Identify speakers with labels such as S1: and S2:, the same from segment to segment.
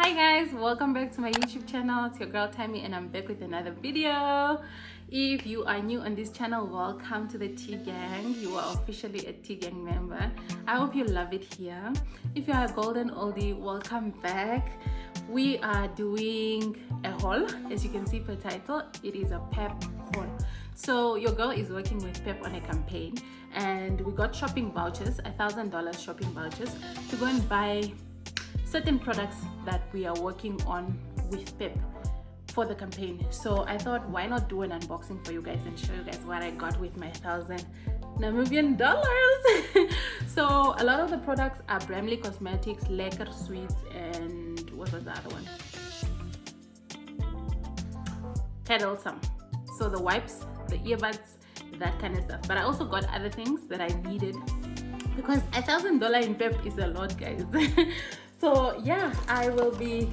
S1: Hi guys, welcome back to my YouTube channel. It's your girl Tammy and I'm back with another video. If you are new on this channel, welcome to the Tea Gang. You are officially a Tea Gang member. I hope you love it here. If you are a golden oldie, welcome back. We are doing a haul. As you can see per title, it is a PEP haul. So your girl is working with PEP on a campaign and we got shopping vouchers, $1,000 shopping vouchers to go and buy certain products that we are working on with PEP for the campaign. So I thought, why not do an unboxing for you guys and show you guys what I got with my 1,000 Namibian dollars. So a lot of the products are Bramley Cosmetics, Lekker Sweets, and what was the other one? Some. So the wipes, the earbuds, that kind of stuff. But I also got other things that I needed because $1,000 in PEP is a lot, guys. So yeah, I will be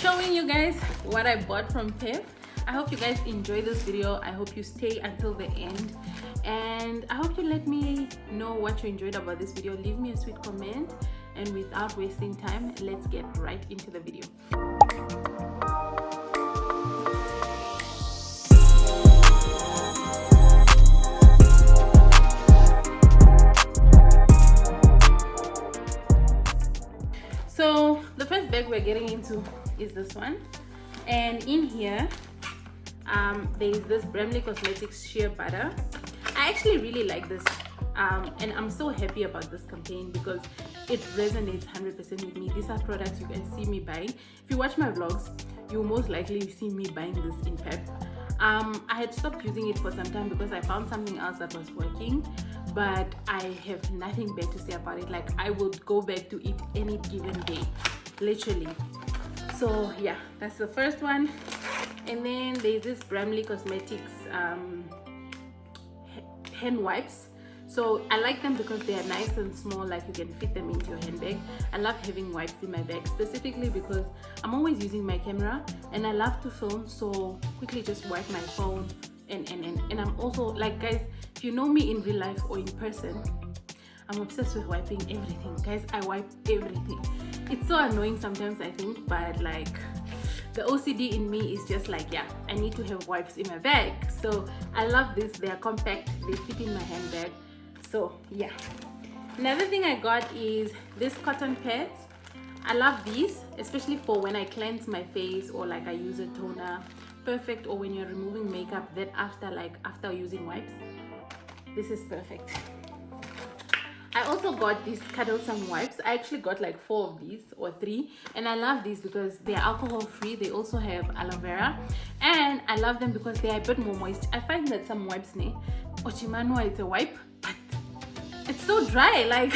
S1: showing you guys what I bought from PEP. I hope you guys enjoy this video. I hope you stay until the end, and I hope you let me know what you enjoyed about this video. Leave me a sweet comment, and without wasting time, let's get right into the video. So the first bag we're getting into is this one, and in here there is this Bramley Cosmetics sheer butter. I actually really like this, and I'm so happy about this campaign because it resonates 100% with me. These are products you guys see me buying. If you watch my vlogs, you most likely see me buying this in PEP. I had stopped using it for some time because I found something else that was working, but I have nothing bad to say about it. Like, I would go back to it any given day, literally. So yeah, that's the first one. And then there's this Bramley Cosmetics hand wipes. So I like them because they are nice and small, like you can fit them into your handbag. I love having wipes in my bag, specifically because I'm always using my camera and I love to film, so quickly just wipe my phone. And I'm also like, guys, if you know me in real life or in person, I'm obsessed with wiping everything. Guys, I wipe everything. It's so annoying sometimes, I think, but like the OCD in me is just like, yeah, I need to have wipes in my bag. So I love this. They are compact, they fit in my handbag. So yeah. Another thing I got is this cotton pads. I love these, especially for when I cleanse my face or like I use a toner. Perfect. Or when you're removing makeup, that after using wipes, this is perfect. I also got these Cuddlesome wipes. I actually got like 4 of these or 3, and I love these because they're alcohol free. They also have aloe vera, and I love them because they're a bit more moist. I find that some wipes, Ochimanwa, it's a wipe, but it's so dry, like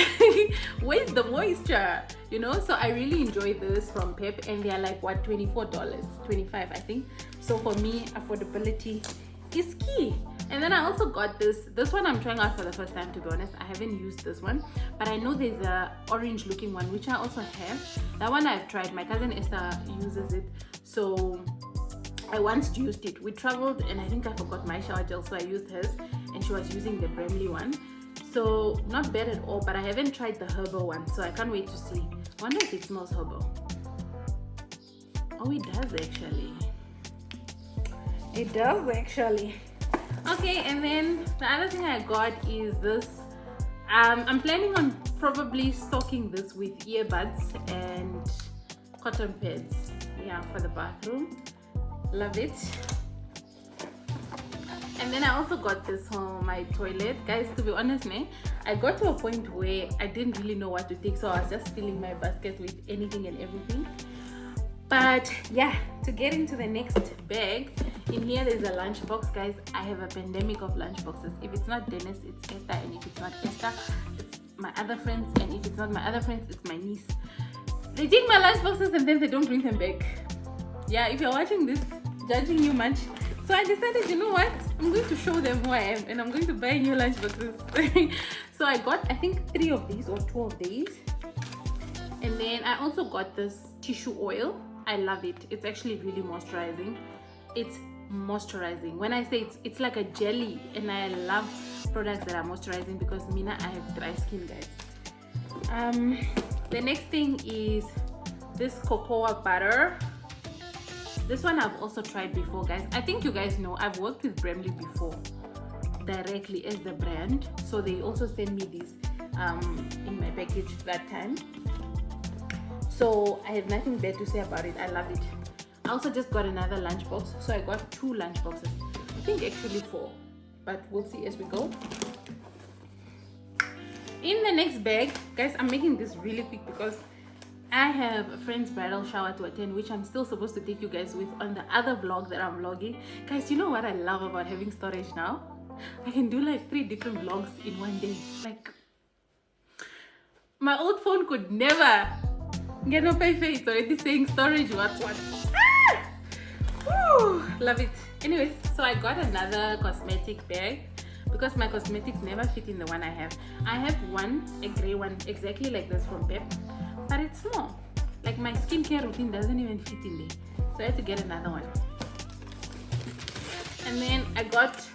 S1: where's the moisture, you know? So I really enjoy this from PEP, and they're like, what, $24, $25 I think. So for me, affordability is key. And then I also got this one. I'm trying out for the first time, to be honest. I haven't used this one, but I know there's a orange looking one which I also have. That one I've tried. My cousin Esther uses it, so I once used it. We traveled and I think I forgot my shower gel, so I used hers, and she was using the Bramley one. So not bad at all, but I haven't tried the herbal one, so I can't wait to see. Wonder if it smells herbal. Oh, it does actually. It does actually. Okay, and then the other thing I got is this. I'm planning on probably stocking this with earbuds and cotton pads, yeah, for the bathroom. Love it. And then I also got this for my toilet. Guys, to be honest, I got to a point where I didn't really know what to take, so I was just filling my basket with anything and everything. But yeah, to get into the next bag, in here there's a lunchbox. Guys, I have a pandemic of lunchboxes. If it's not Dennis, it's Esther, and if it's not Esther, it's my other friends, and if it's not my other friends, it's my niece. They take my lunchboxes and then they don't bring them back. Yeah, if you're watching this, judging you much. So I decided, you know what, I'm going to show them who I am, and I'm going to buy new lunchboxes. So I got, I think, 3 of these or 2 of these. And then I also got this tissue oil. I love it. It's actually really moisturizing. It's moisturizing. When I say it's like a jelly, and I love products that are moisturizing because I have dry skin, guys. The next thing is this cocoa butter. This one I've also tried before, guys. I think you guys know I've worked with Bramley before directly as the brand, so they also sent me this in my package that time, so I have nothing bad to say about it. I love it. I also just got another lunchbox, so I got 2 lunchboxes. I think actually 4, but we'll see as we go. In the next bag, guys, I'm making this really quick because I have a friend's bridal shower to attend, which I'm still supposed to take you guys with on the other vlog that I'm vlogging. Guys, you know what I love about having storage now? I can do like 3 different vlogs in one day. Like, my old phone could never get no pay. It's already saying storage what. Ah! Woo! Love it. Anyways, so I got another cosmetic bag because my cosmetics never fit in the one I have. I have one, a gray one, exactly like this from PEP, but it's small. Like, my skincare routine doesn't even fit in there, so I had to get another one. And then I got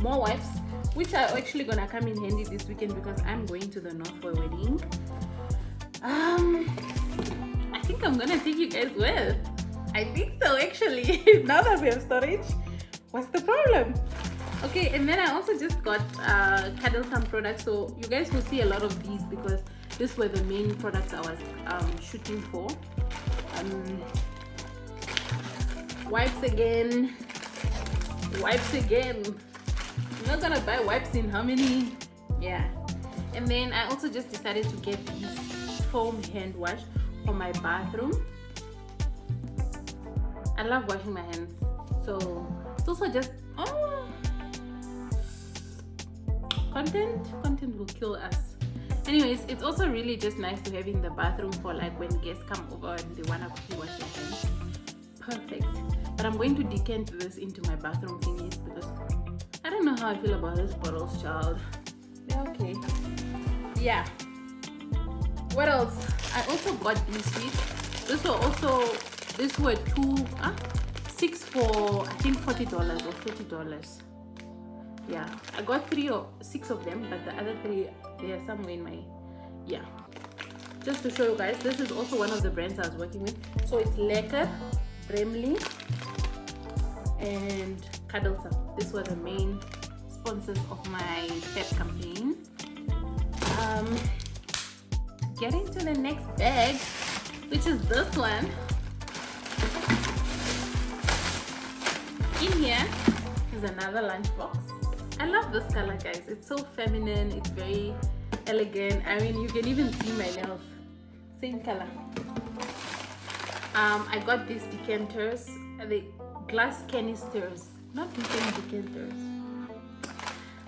S1: more wipes, which are actually gonna come in handy this weekend because I'm going to the north for a wedding. I think I'm gonna take you guys with. I think so, actually. Now that we have storage, what's the problem? Okay, and then I also just got Cuddle Some products, so you guys will see a lot of these because these were the main products I was shooting for. Wipes again. I'm not gonna buy wipes in how many? Yeah. And then I also just decided to get this foam hand wash for my bathroom. I love washing my hands, so it's also just content will kill us. Anyways, it's also really just nice to have in the bathroom for like when guests come over and they wanna quickly wash their hands. Perfect. But I'm going to decant this into my bathroom thingies because I don't know how I feel about this bottles, child. They're okay. Yeah. What else? I also got these sweets. These were 6 for I think $40 or $30. Yeah, I got 3 or 6 of them, but the other 3 they are somewhere in my, yeah. Just to show you guys, this is also one of the brands I was working with. So it's Lekker, Bramley, and Cuddle Some. These were the main sponsors of my PEP campaign. Getting to the next bag, which is this one. In here is another lunchbox. I love this color, guys. It's so feminine. It's very elegant. I mean, you can even see my nails. Same color. I got these decanters, the glass canisters, not the same decanters.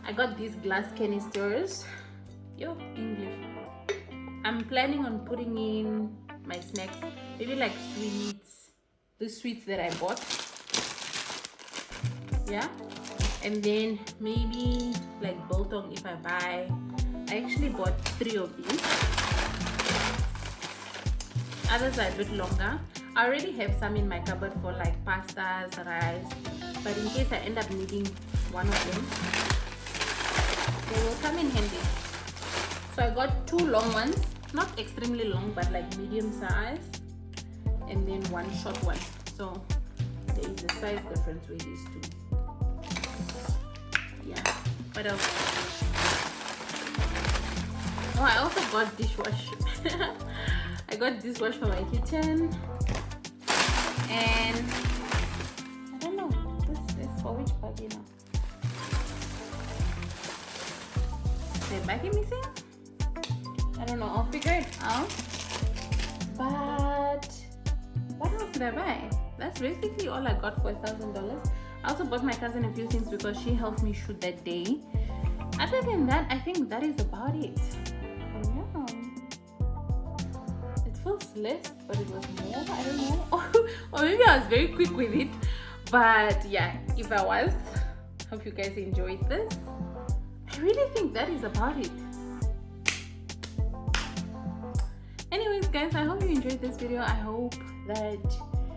S1: I got these glass canisters. Yo, English. I'm planning on putting in my snacks, maybe like sweets, the sweets that I bought. Yeah, and then maybe like biltong if I buy. I actually bought 3 of these. Others are a bit longer. I already have some in my cupboard for like pastas, rice, but in case I end up needing one of them, they will come in handy. So I got 2 long ones, not extremely long, but like medium size, and then 1 short one. So there is a size difference with these 2. Yeah. What else? Oh, I also got dishwash. I got dishwash for my kitchen, and I don't know. This is for which baggie now? Is the baggie missing? I don't know. I'll figure it out. But what else did I buy? That's basically all I got for $1,000. I also bought my cousin a few things because she helped me shoot that day. Other than that, I think that is about it. Yeah. It feels less, but it was more. I don't know. Or maybe I was very quick with it. But yeah, if I was, hope you guys enjoyed this. I really think that is about it. Anyways, guys, I hope you enjoyed this video. I hope that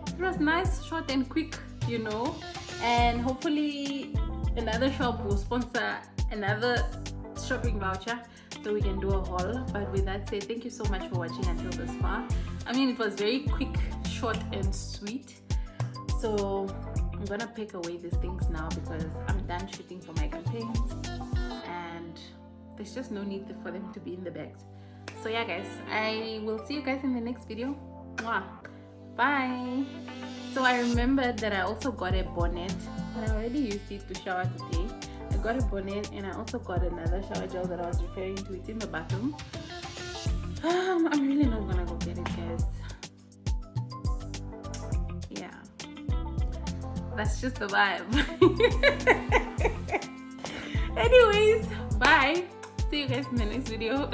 S1: it was nice, short and quick, you know. And hopefully another shop will sponsor another shopping voucher so we can do a haul. But with that said, thank you so much for watching until this far. I mean, it was very quick, short and sweet. So I'm gonna pack away these things now because I'm done shooting for my campaigns and there's just no need for them to be in the bags. So yeah guys, I will see you guys in the next video. Mwah. Bye. So I remembered that I also got a bonnet, but I already used it to shower today. I got a bonnet and I also got another shower gel that I was referring to. It's in the bathroom. I'm really not gonna go get it, guys. Yeah, that's just the vibe. Anyways, bye. See you guys in the next video.